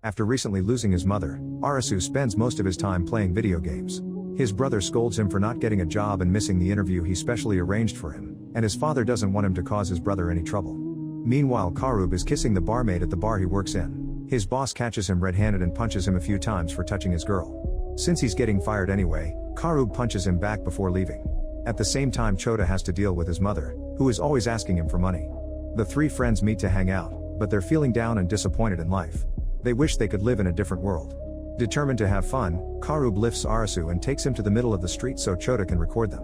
After recently losing his mother, Arasu spends most of his time playing video games. His brother scolds him for not getting a job and missing the interview he specially arranged for him, and his father doesn't want him to cause his brother any trouble. Meanwhile, Karub is kissing the barmaid at the bar he works in. His boss catches him red-handed and punches him a few times for touching his girl. Since he's getting fired anyway, Karub punches him back before leaving. At the same time, Chota has to deal with his mother, who is always asking him for money. The three friends meet to hang out, but they're feeling down and disappointed in life. They wish they could live in a different world. Determined to have fun, Karub lifts Arasu and takes him to the middle of the street so Chota can record them.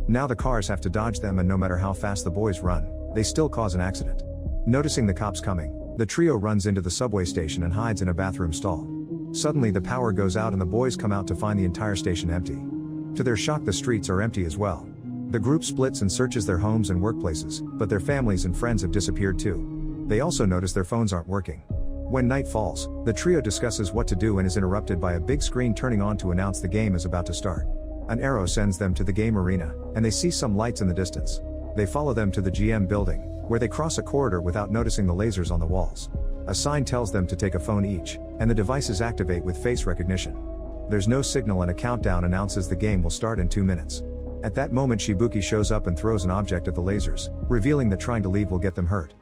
Now the cars have to dodge them, and no matter how fast the boys run, they still cause an accident. Noticing the cops coming, the trio runs into the subway station and hides in a bathroom stall. Suddenly the power goes out and the boys come out to find the entire station empty. To their shock, the streets are empty as well. The group splits and searches their homes and workplaces, but their families and friends have disappeared too. They also notice their phones aren't working. When night falls, the trio discusses what to do and is interrupted by a big screen turning on to announce the game is about to start. An arrow sends them to the game arena, and they see some lights in the distance. They follow them to the GM building, where they cross a corridor without noticing the lasers on the walls. A sign tells them to take a phone each, and the devices activate with face recognition. There's no signal and a countdown announces the game will start in 2 minutes. At that moment, Shibuki shows up and throws an object at the lasers, revealing that trying to leave will get them hurt.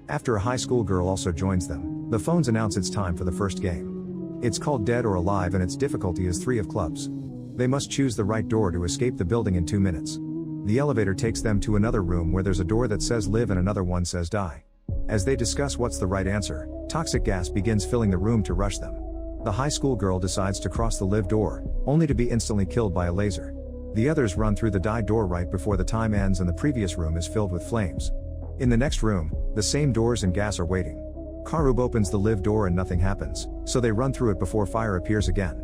After a high school girl also joins them, the phones announce it's time for the first game. It's called Dead or Alive and its difficulty is 3 of clubs. They must choose the right door to escape the building in 2 minutes. The elevator takes them to another room where there's a door that says live and another one says die. As they discuss what's the right answer, toxic gas begins filling the room to rush them. The high school girl decides to cross the live door, only to be instantly killed by a laser. The others run through the die door right before the time ends and the previous room is filled with flames. In the next room, the same doors and gas are waiting. Karub opens the live door and nothing happens, so they run through it before fire appears again.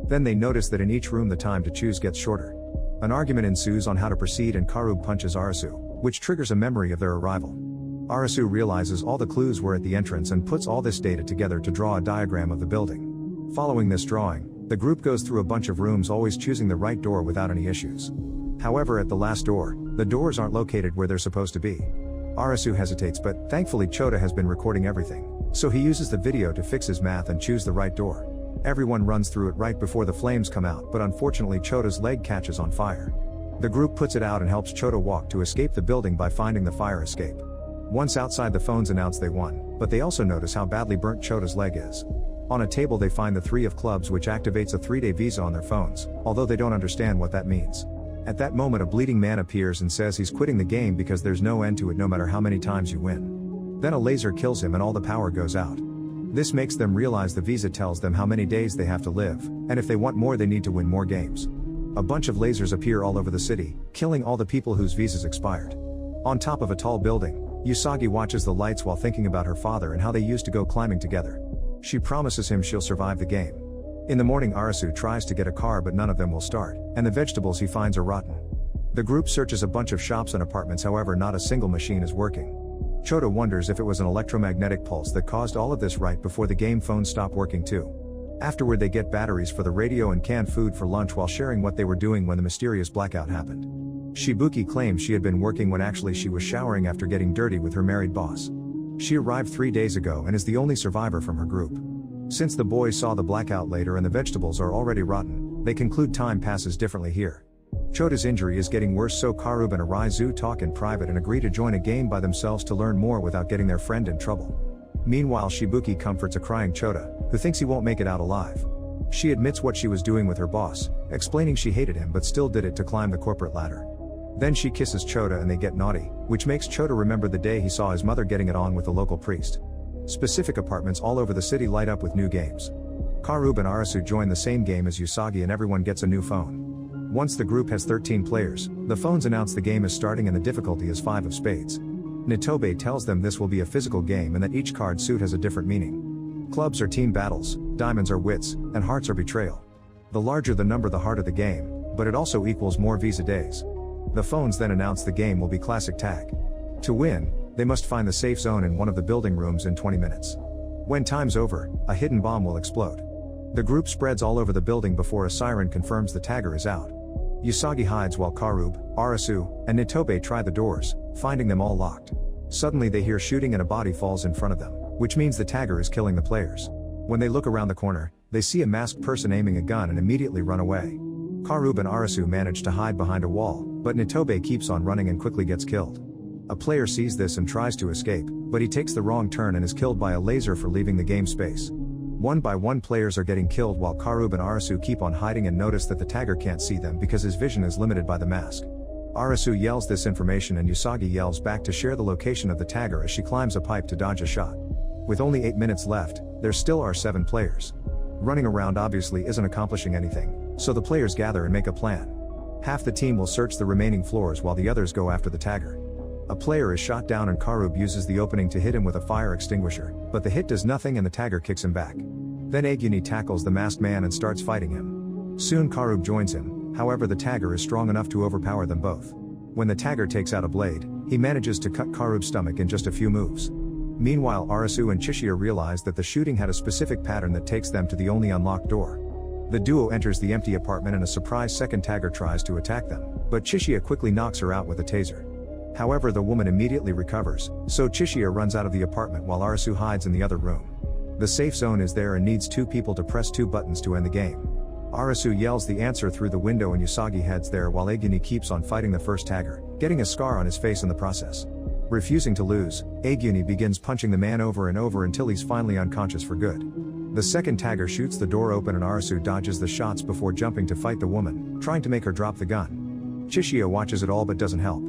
Then they notice that in each room the time to choose gets shorter. An argument ensues on how to proceed and Karub punches Arasu, which triggers a memory of their arrival. Arasu realizes all the clues were at the entrance and puts all this data together to draw a diagram of the building. Following this drawing, the group goes through a bunch of rooms, always choosing the right door without any issues. However, at the last door, the doors aren't located where they're supposed to be. Arasu hesitates, but thankfully Chota has been recording everything, so he uses the video to fix his math and choose the right door. Everyone runs through it right before the flames come out, but unfortunately Chota's leg catches on fire. The group puts it out and helps Chota walk to escape the building by finding the fire escape. Once outside, the phones announce they won, but they also notice how badly burnt Chota's leg is. On a table they find the 3 of clubs, which activates a 3-day visa on their phones, although they don't understand what that means. At that moment, a bleeding man appears and says he's quitting the game because there's no end to it no matter how many times you win. Then a laser kills him and all the power goes out. This makes them realize the visa tells them how many days they have to live, and if they want more they need to win more games. A bunch of lasers appear all over the city, killing all the people whose visas expired. On top of a tall building, Usagi watches the lights while thinking about her father and how they used to go climbing together. She promises him she'll survive the game. In the morning, Arasu tries to get a car but none of them will start, and the vegetables he finds are rotten. The group searches a bunch of shops and apartments, however not a single machine is working. Chota wonders if it was an electromagnetic pulse that caused all of this right before the game phones stop working too. Afterward they get batteries for the radio and canned food for lunch while sharing what they were doing when the mysterious blackout happened. Shibuki claims she had been working when actually she was showering after getting dirty with her married boss. She arrived 3 days ago and is the only survivor from her group. Since the boys saw the blackout later and the vegetables are already rotten, they conclude time passes differently here. Chota's injury is getting worse, so Karub and Araizu talk in private and agree to join a game by themselves to learn more without getting their friend in trouble. Meanwhile, Shibuki comforts a crying Chota, who thinks he won't make it out alive. She admits what she was doing with her boss, explaining she hated him but still did it to climb the corporate ladder. Then she kisses Chota and they get naughty, which makes Chota remember the day he saw his mother getting it on with the local priest. Specific apartments all over the city light up with new games. Karub and Arasu join the same game as Usagi and everyone gets a new phone. Once the group has 13 players, the phones announce the game is starting and the difficulty is 5 of spades. Nitobe tells them this will be a physical game and that each card suit has a different meaning. Clubs are team battles, diamonds are wits, and hearts are betrayal. The larger the number the harder the game, but it also equals more visa days. The phones then announce the game will be classic tag. To win, they must find the safe zone in one of the building rooms in 20 minutes. When time's over, a hidden bomb will explode. The group spreads all over the building before a siren confirms the tagger is out. Usagi hides while Karub, Arasu, and Nitobe try the doors, finding them all locked. Suddenly they hear shooting and a body falls in front of them, which means the tagger is killing the players. When they look around the corner, they see a masked person aiming a gun and immediately run away. Karub and Arasu manage to hide behind a wall, but Nitobe keeps on running and quickly gets killed. A player sees this and tries to escape, but he takes the wrong turn and is killed by a laser for leaving the game space. One by one players are getting killed while Karub and Arasu keep on hiding and notice that the tagger can't see them because his vision is limited by the mask. Arasu yells this information and Usagi yells back to share the location of the tagger as she climbs a pipe to dodge a shot. With only 8 minutes left, there still are 7 players. Running around obviously isn't accomplishing anything, so the players gather and make a plan. Half the team will search the remaining floors while the others go after the tagger. A player is shot down and Karub uses the opening to hit him with a fire extinguisher, but the hit does nothing and the tagger kicks him back. Then Aguni tackles the masked man and starts fighting him. Soon Karub joins him, however the tagger is strong enough to overpower them both. When the tagger takes out a blade, he manages to cut Karub's stomach in just a few moves. Meanwhile Arasu and Chishiya realize that the shooting had a specific pattern that takes them to the only unlocked door. The duo enters the empty apartment and a surprise second tagger tries to attack them, but Chishiya quickly knocks her out with a taser. However the woman immediately recovers, so Chishiya runs out of the apartment while Arasu hides in the other room. The safe zone is there and needs 2 people to press 2 buttons to end the game. Arasu yells the answer through the window and Usagi heads there while Aguni keeps on fighting the first tagger, getting a scar on his face in the process. Refusing to lose, Aguni begins punching the man over and over until he's finally unconscious for good. The second tagger shoots the door open and Arasu dodges the shots before jumping to fight the woman, trying to make her drop the gun. Chishiya watches it all but doesn't help.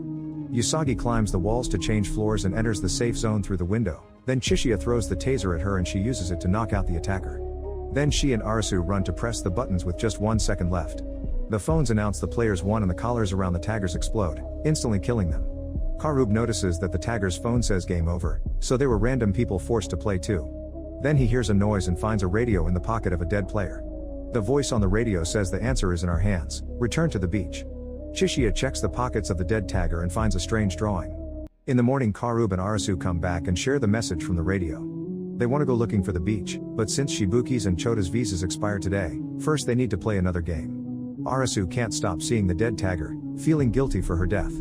Usagi climbs the walls to change floors and enters the safe zone through the window, then Chishiya throws the taser at her and she uses it to knock out the attacker. Then she and Arasu run to press the buttons with just 1 second left. The phones announce the players won and the collars around the taggers explode, instantly killing them. Karub notices that the tagger's phone says game over, so they were random people forced to play too. Then he hears a noise and finds a radio in the pocket of a dead player. The voice on the radio says the answer is in our hands, return to the beach. Chishiya checks the pockets of the dead tagger and finds a strange drawing. In the morning Karub and Arasu come back and share the message from the radio. They want to go looking for the beach, but since Shibuki's and Chota's visas expire today, first they need to play another game. Arasu can't stop seeing the dead tagger, feeling guilty for her death.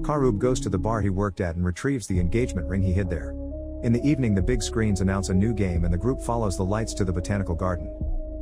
Karub goes to the bar he worked at and retrieves the engagement ring he hid there. In the evening the big screens announce a new game and the group follows the lights to the botanical garden.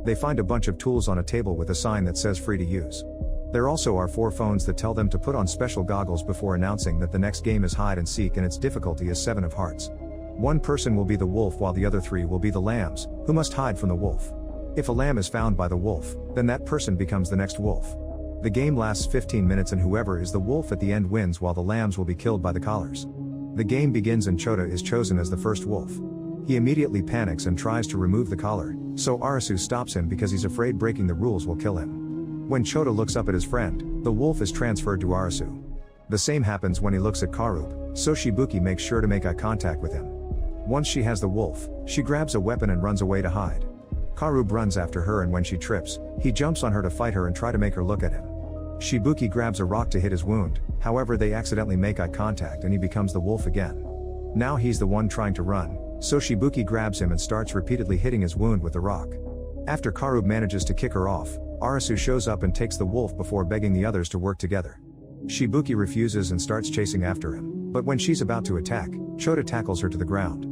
They find a bunch of tools on a table with a sign that says free to use. There also are 4 phones that tell them to put on special goggles before announcing that the next game is hide and seek and its difficulty is 7 of hearts. 1 person will be the wolf while the other 3 will be the lambs, who must hide from the wolf. If a lamb is found by the wolf, then that person becomes the next wolf. The game lasts 15 minutes and whoever is the wolf at the end wins while the lambs will be killed by the collars. The game begins and Chota is chosen as the first wolf. He immediately panics and tries to remove the collar, so Arasu stops him because he's afraid breaking the rules will kill him. When Chota looks up at his friend, the wolf is transferred to Arasu. The same happens when he looks at Karub, so Shibuki makes sure to make eye contact with him. Once she has the wolf, she grabs a weapon and runs away to hide. Karub runs after her and when she trips, he jumps on her to fight her and try to make her look at him. Shibuki grabs a rock to hit his wound, however they accidentally make eye contact and he becomes the wolf again. Now he's the one trying to run, so Shibuki grabs him and starts repeatedly hitting his wound with the rock. After Karub manages to kick her off, Arasu shows up and takes the wolf before begging the others to work together. Shibuki refuses and starts chasing after him, but when she's about to attack, Chota tackles her to the ground.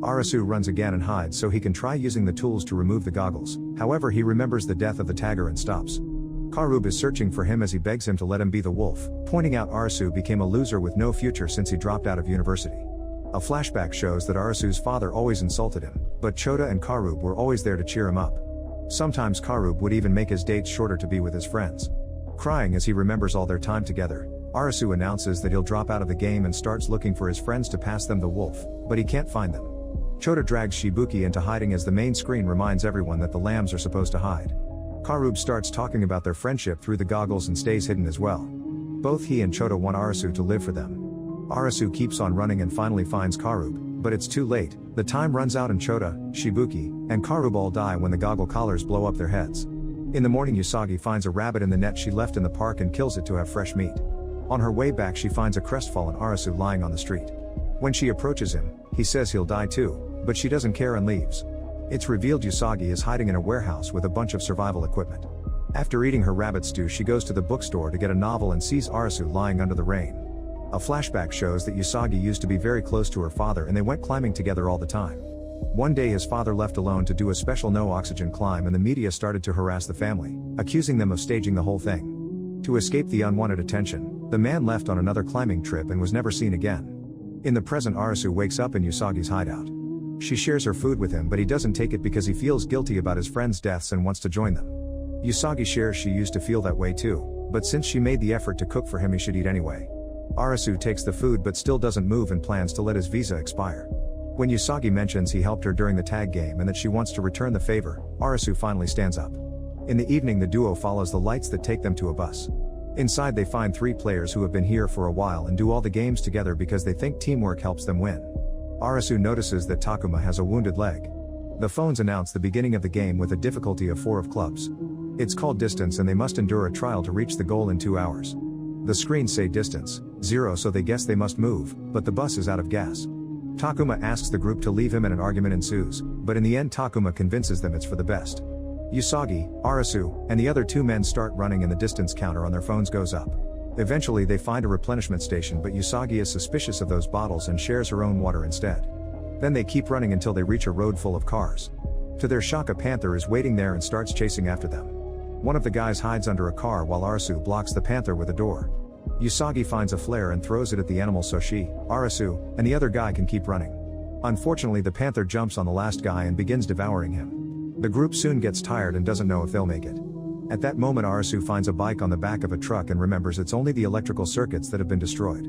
Arasu runs again and hides so he can try using the tools to remove the goggles, however he remembers the death of the tagger and stops. Karub is searching for him as he begs him to let him be the wolf, pointing out Arasu became a loser with no future since he dropped out of university. A flashback shows that Arasu's father always insulted him, but Chota and Karub were always there to cheer him up. Sometimes Karub would even make his dates shorter to be with his friends. Crying as he remembers all their time together, Arasu announces that he'll drop out of the game and starts looking for his friends to pass them the wolf, but he can't find them. Chota drags Shibuki into hiding as the main screen reminds everyone that the lambs are supposed to hide. Karub starts talking about their friendship through the goggles and stays hidden as well. Both he and Chota want Arasu to live for them. Arasu keeps on running and finally finds Karub, but it's too late. The time runs out and Chota, Shibuki, and Karub all die when the goggle collars blow up their heads. In the morning Usagi finds a rabbit in the net she left in the park and kills it to have fresh meat. On her way back she finds a crestfallen Arasu lying on the street. When she approaches him, he says he'll die too, but she doesn't care and leaves. It's revealed Usagi is hiding in a warehouse with a bunch of survival equipment. After eating her rabbit stew she goes to the bookstore to get a novel and sees Arasu lying under the rain. A flashback shows that Usagi used to be very close to her father and they went climbing together all the time. One day his father left alone to do a special no-oxygen climb and the media started to harass the family, accusing them of staging the whole thing. To escape the unwanted attention, the man left on another climbing trip and was never seen again. In the present, Arasu wakes up in Usagi's hideout. She shares her food with him, but he doesn't take it because he feels guilty about his friends' deaths and wants to join them. Usagi shares she used to feel that way too, but since she made the effort to cook for him, he should eat anyway. Arasu takes the food but still doesn't move and plans to let his visa expire. When Usagi mentions he helped her during the tag game and that she wants to return the favor, Arasu finally stands up. In the evening, the duo follows the lights that take them to a bus. Inside they find 3 players who have been here for a while and do all the games together because they think teamwork helps them win. Arasu notices that Takuma has a wounded leg. The phones announce the beginning of the game with a difficulty of 4 of clubs. It's called distance and they must endure a trial to reach the goal in 2 hours. The screens say distance 0, so they guess they must move, but the bus is out of gas. Takuma asks the group to leave him and an argument ensues, but in the end Takuma convinces them it's for the best. Usagi, Arasu, and the other 2 men start running and the distance counter on their phones goes up. Eventually they find a replenishment station, but Usagi is suspicious of those bottles and shares her own water instead. Then they keep running until they reach a road full of cars. To their shock, a panther is waiting there and starts chasing after them. One of the guys hides under a car while Arasu blocks the panther with a door. Usagi finds a flare and throws it at the animal so she, Arasu, and the other guy can keep running. Unfortunately, the panther jumps on the last guy and begins devouring him. The group soon gets tired and doesn't know if they'll make it. At that moment, Arasu finds a bike on the back of a truck and remembers it's only the electrical circuits that have been destroyed.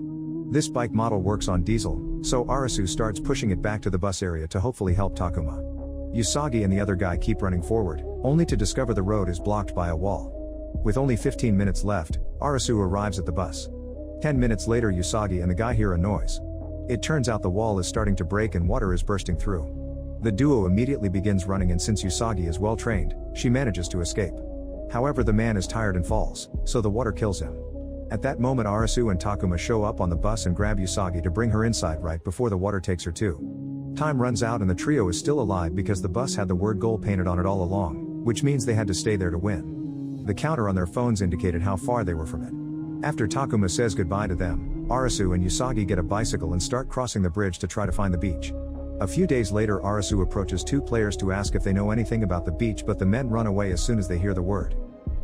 This bike model works on diesel, so Arasu starts pushing it back to the bus area to hopefully help Takuma. Usagi and the other guy keep running forward, only to discover the road is blocked by a wall. With only 15 minutes left, Arasu arrives at the bus. 10 minutes later, Usagi and the guy hear a noise. It turns out the wall is starting to break and water is bursting through. The duo immediately begins running, and since Usagi is well trained, she manages to escape. However, the man is tired and falls, so the water kills him. At that moment, Arasu and Takuma show up on the bus and grab Usagi to bring her inside right before the water takes her too. Time runs out and the trio is still alive because the bus had the word goal painted on it all along, which means they had to stay there to win. The counter on their phones indicated how far they were from it. After Takuma says goodbye to them, Arasu and Usagi get a bicycle and start crossing the bridge to try to find the beach. A few days later, Arasu approaches 2 players to ask if they know anything about the beach, but the men run away as soon as they hear the word.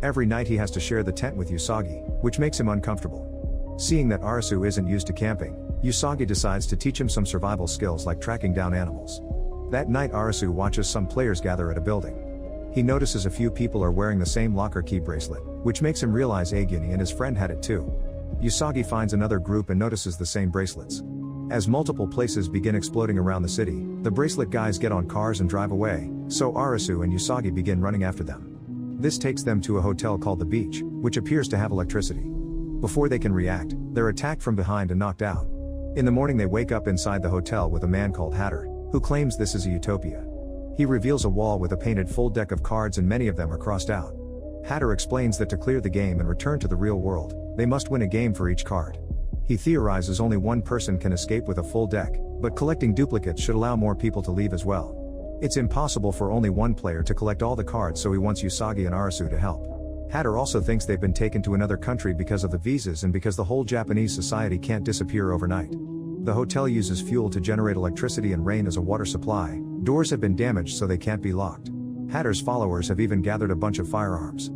Every night he has to share the tent with Usagi, which makes him uncomfortable. Seeing that Arasu isn't used to camping, Usagi decides to teach him some survival skills like tracking down animals. That night, Arasu watches some players gather at a building. He notices a few people are wearing the same locker key bracelet, which makes him realize Aguni and his friend had it too. Usagi finds another group and notices the same bracelets. As multiple places begin exploding around the city, the bracelet guys get on cars and drive away, so Arasu and Usagi begin running after them. This takes them to a hotel called the Beach, which appears to have electricity. Before they can react, they're attacked from behind and knocked out. In the morning, they wake up inside the hotel with a man called Hatter, who claims this is a utopia. He reveals a wall with a painted full deck of cards and many of them are crossed out. Hatter explains that to clear the game and return to the real world, they must win a game for each card. He theorizes only one person can escape with a full deck, but collecting duplicates should allow more people to leave as well. It's impossible for only one player to collect all the cards, so he wants Usagi and Arasu to help. Hatter also thinks they've been taken to another country because of the visas and because the whole Japanese society can't disappear overnight. The hotel uses fuel to generate electricity and rain as a water supply. Doors have been damaged so they can't be locked. Hatter's followers have even gathered a bunch of firearms.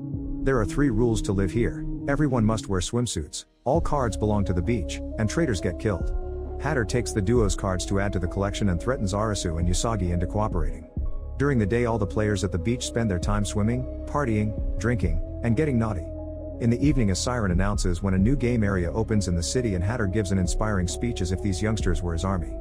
There are 3 rules to live here. Everyone must wear swimsuits, all cards belong to the beach, and traitors get killed. Hatter takes the duo's cards to add to the collection and threatens Arasu and Usagi into cooperating. During the day, all the players at the beach spend their time swimming, partying, drinking, and getting naughty. In the evening, a siren announces when a new game area opens in the city, and Hatter gives an inspiring speech as if these youngsters were his army.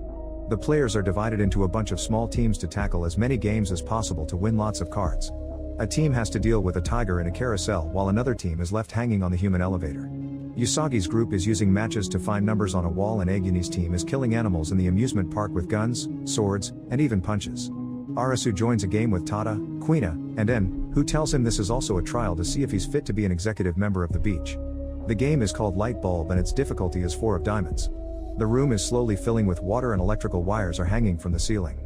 The players are divided into a bunch of small teams to tackle as many games as possible to win lots of cards. A team has to deal with a tiger in a carousel while another team is left hanging on the human elevator. Usagi's group is using matches to find numbers on a wall, and Aguni's team is killing animals in the amusement park with guns, swords, and even punches. Arasu joins a game with Tada, Quina, and En, who tells him this is also a trial to see if he's fit to be an executive member of the beach. The game is called Light Bulb and its difficulty is 4 of diamonds. The room is slowly filling with water and electrical wires are hanging from the ceiling.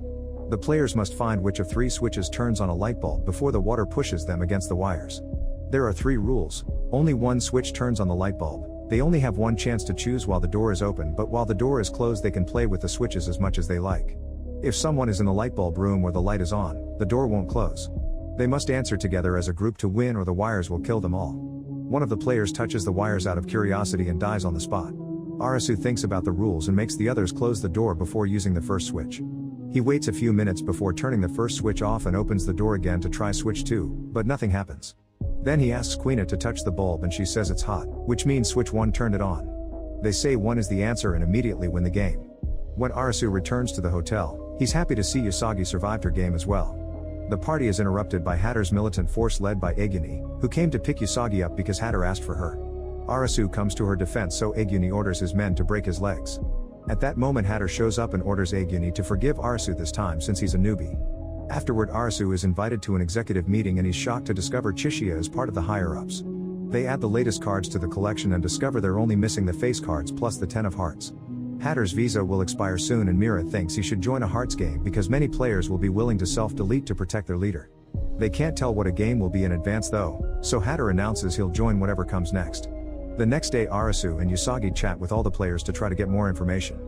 The players must find which of 3 switches turns on a light bulb before the water pushes them against the wires. There are 3 rules. Only one switch turns on the light bulb. They only have 1 chance to choose while the door is open, but while the door is closed they can play with the switches as much as they like. If someone is in the light bulb room where the light is on, the door won't close. They must answer together as a group to win or the wires will kill them all. One of the players touches the wires out of curiosity and dies on the spot. Arasu thinks about the rules and makes the others close the door before using the first switch. He waits a few minutes before turning the first switch off and opens the door again to try switch 2, but nothing happens. Then he asks Quina to touch the bulb and she says it's hot, which means switch 1 turned it on. They say 1 is the answer and immediately win the game. When Arasu returns to the hotel, he's happy to see Usagi survived her game as well. The party is interrupted by Hatter's militant force led by Aguni, who came to pick Usagi up because Hatter asked for her. Arasu comes to her defense so Aguni orders his men to break his legs. At that moment Hatter shows up and orders Aguni to forgive Arasu this time since he's a newbie. Afterward Arasu is invited to an executive meeting and he's shocked to discover Chishiya is part of the higher-ups. They add the latest cards to the collection and discover they're only missing the face cards plus the 10 of hearts. Hatter's visa will expire soon and Mira thinks he should join a hearts game because many players will be willing to self-delete to protect their leader. They can't tell what a game will be in advance though, so Hatter announces he'll join whatever comes next. The next day Arasu and Usagi chat with all the players to try to get more information.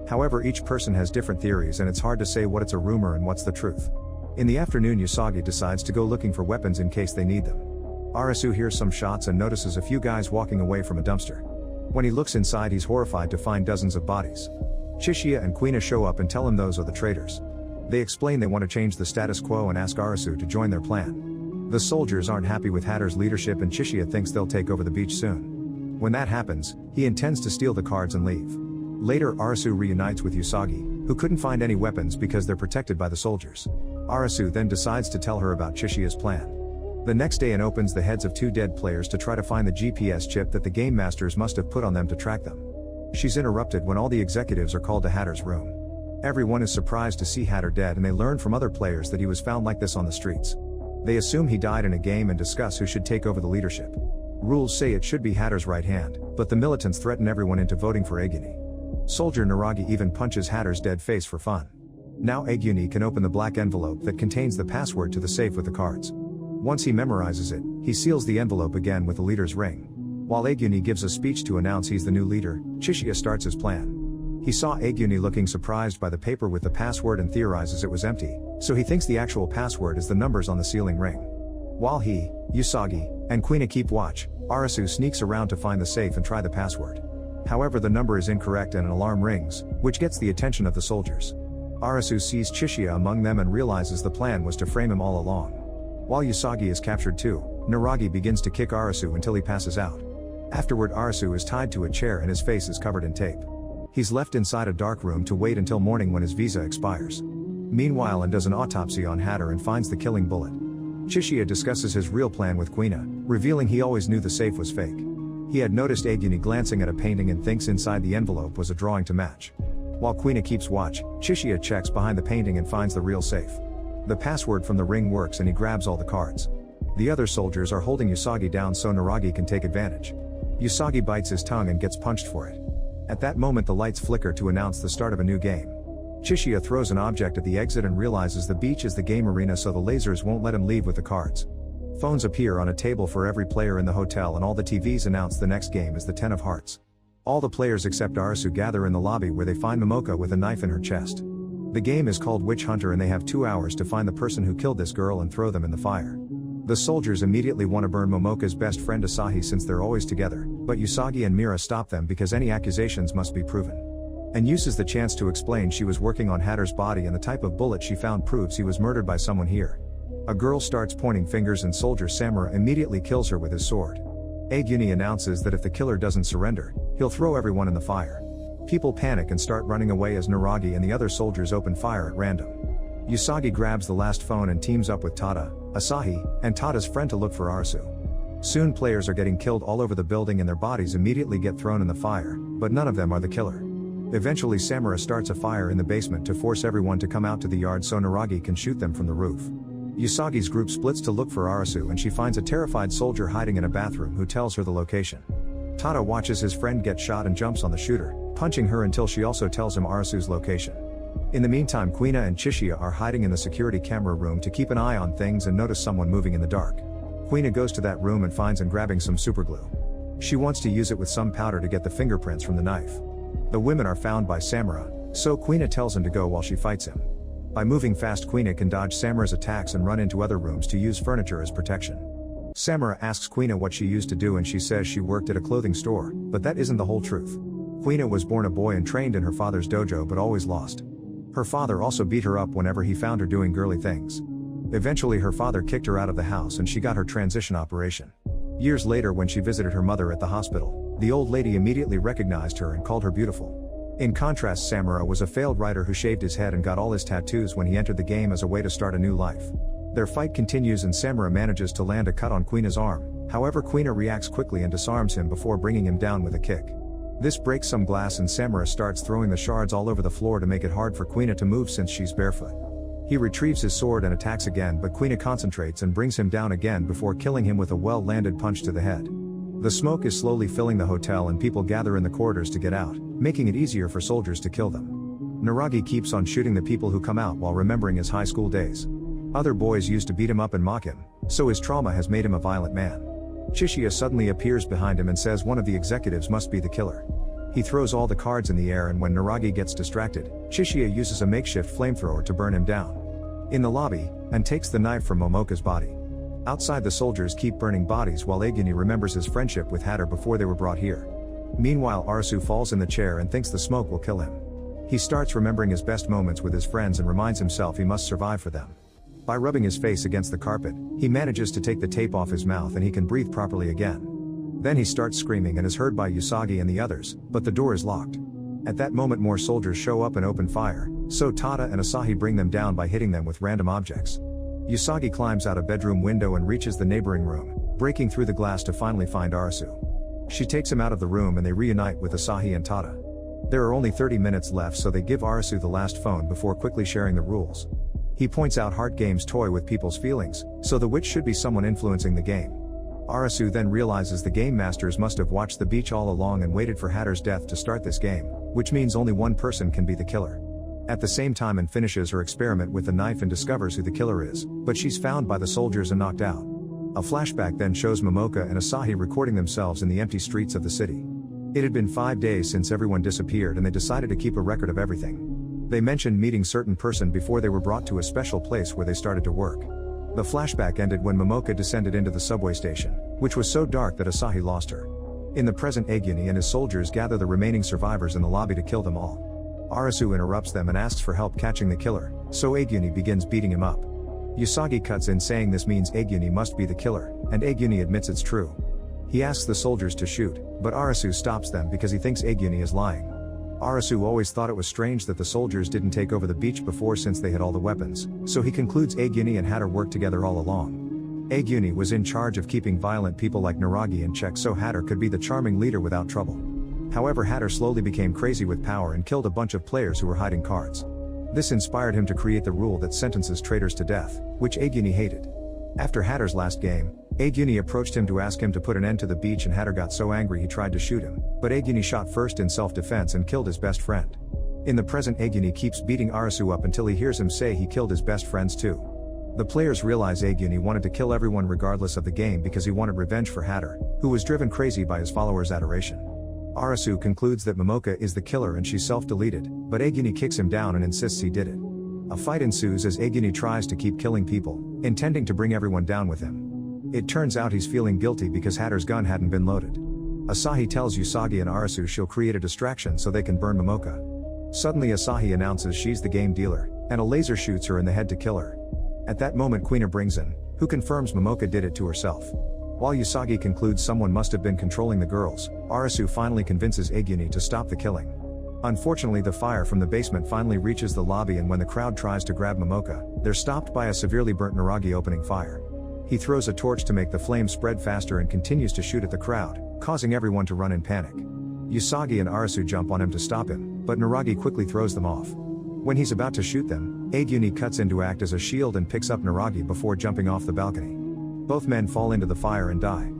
However, each person has different theories and it's hard to say what it's a rumor and what's the truth. In the afternoon Usagi decides to go looking for weapons in case they need them. Arasu hears some shots and notices a few guys walking away from a dumpster. When he looks inside he's horrified to find dozens of bodies. Chishiya and Quina show up and tell him those are the traitors. They explain they want to change the status quo and ask Arasu to join their plan. The soldiers aren't happy with Hatter's leadership and Chishiya thinks they'll take over the beach soon. When that happens, he intends to steal the cards and leave. Later Arasu reunites with Usagi, who couldn't find any weapons because they're protected by the soldiers. Arasu then decides to tell her about Chishiya's plan. The next day An opens the heads of 2 dead players to try to find the GPS chip that the game masters must have put on them to track them. She's interrupted when all the executives are called to Hatter's room. Everyone is surprised to see Hatter dead and they learn from other players that he was found like this on the streets. They assume he died in a game and discuss who should take over the leadership. Rules say it should be Hatter's right hand, but the militants threaten everyone into voting for Aguni. Soldier Naragi even punches Hatter's dead face for fun. Now Aguni can open the black envelope that contains the password to the safe with the cards. Once he memorizes it, he seals the envelope again with the leader's ring. While Aguni gives a speech to announce he's the new leader, Chishiya starts his plan. He saw Aguni looking surprised by the paper with the password and theorizes it was empty, so he thinks the actual password is the numbers on the sealing ring. While he, Usagi, and Quina keep watch, Arasu sneaks around to find the safe and try the password. However, the number is incorrect and an alarm rings, which gets the attention of the soldiers. Arasu sees Chishiya among them and realizes the plan was to frame him all along. While Usagi is captured too, Naragi begins to kick Arasu until he passes out. Afterward Arasu is tied to a chair and his face is covered in tape. He's left inside a dark room to wait until morning when his visa expires. Meanwhile An does an autopsy on Hatter and finds the killing bullet. Chishiya discusses his real plan with Quina, revealing he always knew the safe was fake. He had noticed Aguni glancing at a painting and thinks inside the envelope was a drawing to match. While Quina keeps watch, Chishiya checks behind the painting and finds the real safe. The password from the ring works and he grabs all the cards. The other soldiers are holding Usagi down so Naragi can take advantage. Usagi bites his tongue and gets punched for it. At that moment the lights flicker to announce the start of a new game. Chishiya throws an object at the exit and realizes the beach is the game arena so the lasers won't let him leave with the cards. Phones appear on a table for every player in the hotel and all the TVs announce the next game is the 10 of hearts. All the players except Arasu gather in the lobby where they find Momoka with a knife in her chest. The game is called Witch Hunter and they have 2 hours to find the person who killed this girl and throw them in the fire. The soldiers immediately want to burn Momoka's best friend Asahi since they're always together, but Usagi and Mira stop them because any accusations must be proven. And uses the chance to explain she was working on Hatter's body and the type of bullet she found proves he was murdered by someone here. A girl starts pointing fingers and soldier Samura immediately kills her with his sword. Aguni announces that if the killer doesn't surrender, he'll throw everyone in the fire. People panic and start running away as Naragi and the other soldiers open fire at random. Usagi grabs the last phone and teams up with Tada, Asahi, and Tada's friend to look for Arasu. Soon players are getting killed all over the building and their bodies immediately get thrown in the fire, but none of them are the killer. Eventually Samura starts a fire in the basement to force everyone to come out to the yard so Naragi can shoot them from the roof. Usagi's group splits to look for Arasu and she finds a terrified soldier hiding in a bathroom who tells her the location. Tada watches his friend get shot and jumps on the shooter, punching her until she also tells him Arasu's location. In the meantime Quina and Chishiya are hiding in the security camera room to keep an eye on things and notice someone moving in the dark. Quina goes to that room and finds An grabbing some superglue. She wants to use it with some powder to get the fingerprints from the knife. The women are found by Samura, so Quina tells him to go while she fights him. By moving fast, Quina can dodge Samura's attacks and run into other rooms to use furniture as protection. Samura asks Quina what she used to do and she says she worked at a clothing store, but that isn't the whole truth. Quina was born a boy and trained in her father's dojo but always lost. Her father also beat her up whenever he found her doing girly things. Eventually her father kicked her out of the house and she got her transition operation. Years later, when she visited her mother at the hospital, the old lady immediately recognized her and called her beautiful. In contrast, Samura was a failed writer who shaved his head and got all his tattoos when he entered the game as a way to start a new life. Their fight continues and Samura manages to land a cut on Quina's arm, however Quina reacts quickly and disarms him before bringing him down with a kick. This breaks some glass and Samura starts throwing the shards all over the floor to make it hard for Quina to move since she's barefoot. He retrieves his sword and attacks again, but Quina concentrates and brings him down again before killing him with a well-landed punch to the head. The smoke is slowly filling the hotel and people gather in the corridors to get out, making it easier for soldiers to kill them. Naragi keeps on shooting the people who come out while remembering his high school days. Other boys used to beat him up and mock him, so his trauma has made him a violent man. Chishiya suddenly appears behind him and says one of the executives must be the killer. He throws all the cards in the air and when Naragi gets distracted, Chishiya uses a makeshift flamethrower to burn him down. In the lobby, and takes the knife from Momoka's body. Outside, the soldiers keep burning bodies while Aguni remembers his friendship with Hatter before they were brought here. Meanwhile, Arasu falls in the chair and thinks the smoke will kill him. He starts remembering his best moments with his friends and reminds himself he must survive for them. By rubbing his face against the carpet, he manages to take the tape off his mouth and he can breathe properly again. Then he starts screaming and is heard by Usagi and the others, but the door is locked. At that moment, more soldiers show up and open fire, so Tada and Asahi bring them down by hitting them with random objects. Usagi climbs out a bedroom window and reaches the neighboring room, breaking through the glass to finally find Arasu. She takes him out of the room and they reunite with Asahi and Tada. There are only 30 minutes left, so they give Arasu the last phone before quickly sharing the rules. He points out Heart Games toy with people's feelings, so the witch should be someone influencing the game. Arasu then realizes the game masters must have watched the beach all along and waited for Hatter's death to start this game, which means only one person can be the killer. At the same time, and finishes her experiment with the knife and discovers who the killer is, but she's found by the soldiers and knocked out. A flashback then shows Momoka and Asahi recording themselves in the empty streets of the city. It had been 5 days since everyone disappeared and they decided to keep a record of everything. They mentioned meeting certain person before they were brought to a special place where they started to work. The flashback ended when Momoka descended into the subway station, which was so dark that Asahi lost her. In the present, Aguni and his soldiers gather the remaining survivors in the lobby to kill them all. Arasu interrupts them and asks for help catching the killer, so Aguni begins beating him up. Usagi cuts in saying this means Aguni must be the killer, and Aguni admits it's true. He asks the soldiers to shoot, but Arasu stops them because he thinks Aguni is lying. Arasu always thought it was strange that the soldiers didn't take over the beach before since they had all the weapons, so he concludes Aguni and Hatter worked together all along. Aguni was in charge of keeping violent people like Naragi in check so Hatter could be the charming leader without trouble. However, Hatter slowly became crazy with power and killed a bunch of players who were hiding cards. This inspired him to create the rule that sentences traitors to death, which Aguni hated. After Hatter's last game, Aguni approached him to ask him to put an end to the beach and Hatter got so angry he tried to shoot him, but Aguni shot first in self-defense and killed his best friend. In the present, Aguni keeps beating Arasu up until he hears him say he killed his best friends too. The players realize Aguni wanted to kill everyone regardless of the game because he wanted revenge for Hatter, who was driven crazy by his followers' adoration. Arasu concludes that Momoka is the killer and she's self-deleted, but Aguni kicks him down and insists he did it. A fight ensues as Aguni tries to keep killing people, intending to bring everyone down with him. It turns out he's feeling guilty because Hatter's gun hadn't been loaded. Asahi tells Usagi and Arasu she'll create a distraction so they can burn Momoka. Suddenly Asahi announces she's the game dealer, and a laser shoots her in the head to kill her. At that moment Quina brings in, who confirms Momoka did it to herself. While Usagi concludes someone must have been controlling the girls, Arasu finally convinces Aguni to stop the killing. Unfortunately, the fire from the basement finally reaches the lobby and when the crowd tries to grab Momoka, they're stopped by a severely burnt Naragi opening fire. He throws a torch to make the flame spread faster and continues to shoot at the crowd, causing everyone to run in panic. Usagi and Arasu jump on him to stop him, but Naragi quickly throws them off. When he's about to shoot them, Aguni cuts in to act as a shield and picks up Naragi before jumping off the balcony. Both men fall into the fire and die.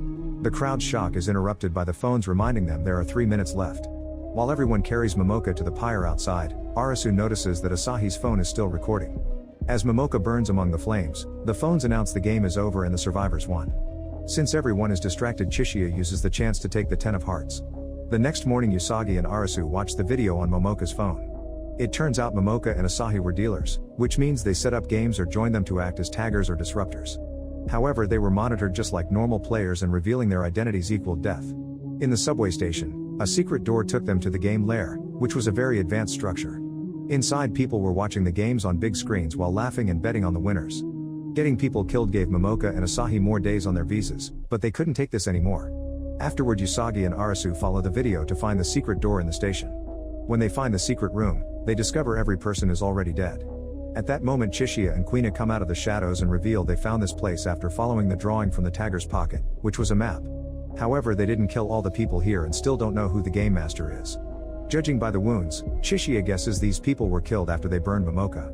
The crowd's shock is interrupted by the phones reminding them there are 3 minutes left. While everyone carries Momoka to the pyre outside, Arasu notices that Asahi's phone is still recording. As Momoka burns among the flames, the phones announce the game is over and the survivors won. Since everyone is distracted, Chishiya uses the chance to take the 10 of hearts. The next morning Usagi and Arasu watch the video on Momoka's phone. It turns out Momoka and Asahi were dealers, which means they set up games or joined them to act as taggers or disruptors. However, they were monitored just like normal players, and revealing their identities equaled death. In the subway station, a secret door took them to the game lair, which was a very advanced structure. Inside, people were watching the games on big screens while laughing and betting on the winners. Getting people killed gave Momoka and Asahi more days on their visas, but they couldn't take this anymore. Afterward, Usagi and Arasu follow the video to find the secret door in the station. When they find the secret room, they discover every person is already dead. At that moment, Chishiya and Quina come out of the shadows and reveal they found this place after following the drawing from the tagger's pocket, which was a map. However, they didn't kill all the people here and still don't know who the game master is. Judging by the wounds, Chishiya guesses these people were killed after they burned Momoka.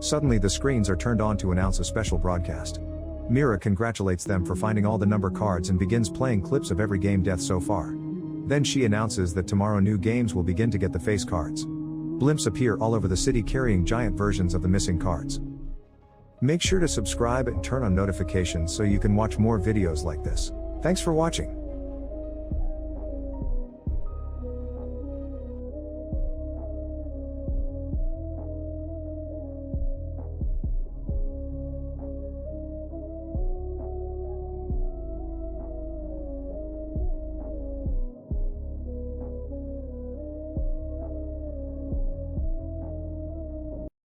Suddenly, the screens are turned on to announce a special broadcast. Mira congratulates them for finding all the number cards and begins playing clips of every game death so far. Then she announces that tomorrow new games will begin to get the face cards. Blimps appear all over the city carrying giant versions of the missing cards. Make sure to subscribe and turn on notifications so you can watch more videos like this. Thanks for watching.